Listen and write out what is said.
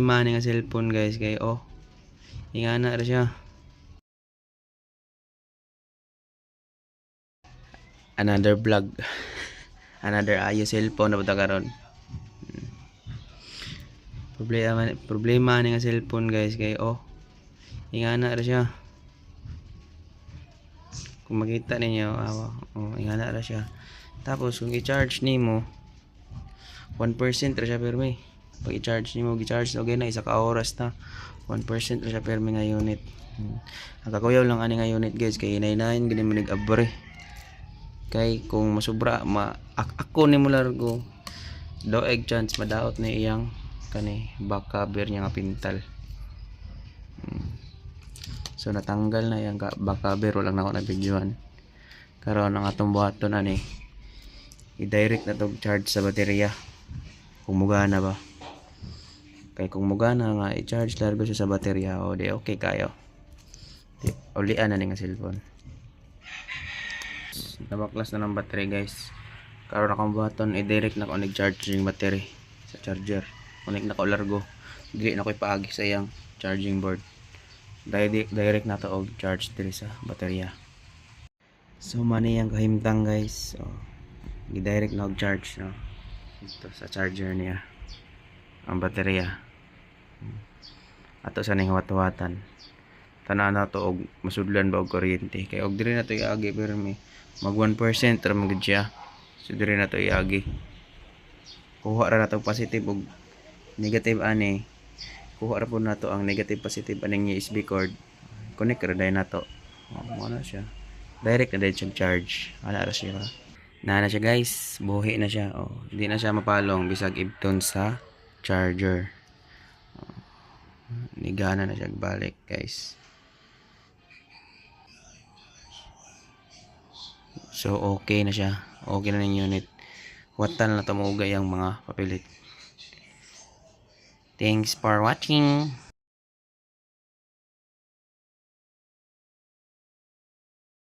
Mani nga cellphone guys kay ingana ra siya. Another vlog. Another ayo cellphone na buta karon. Problema ni nga cellphone guys kay ingana ra siya. Kung makita ninyo ingana ra siya. Tapos kung i-charge nimo 1% ra siya permi. Pag i-charge nimo gi-charge okay na isa ka oras na 1% ra siya permi nga unit. Ang kakuyaw lang ani nga unit guys kay inay-inayin gini mo nag-abre. Kay kung masubra ako nimo largo do egg chance madaot na iyang kani back cover niya nga pintal. So natanggal na yang back cover walang nako na videoan. Karon ang atong buhaton ani i-direct na to charge sa baterya. Kung mugana ba. Kay kung mugana nga i-charge largo siya sa baterya di okay kayo. Ulian na ni nga cellphone. Nabaklas na ng battery guys. Karon akong buhaton i-direct na ko nag-charging battery sa charger. Connect na ko largo. Dili na ko ipaagi sa iyang charging board. Direct na to og charge diri sa baterya. So mani yang kahimtang guys. I-direct na og charge ito sa charger niya. Ang baterya. Ato sa ning wat-watan. Tanan na to og masudlan ba og kuryente. Kay og diri na to iagi pero may mag 1% ra magud siya. So diri na to iagi. Kuha ra na to positive ug negative ani. Kuha ra po na to ang negative positive aning USB cord. Connect ra dai na to. Mo na siya. Direct na dai siya charge. Ana ra siya. Na siya guys. Buhi na siya. Hindi na siya mapalong bisag ibton sa charger. Nigana na siya balik guys. So okay na siya. Okay na yung unit. Watan na tamuga yung mga papilit. Thanks for watching.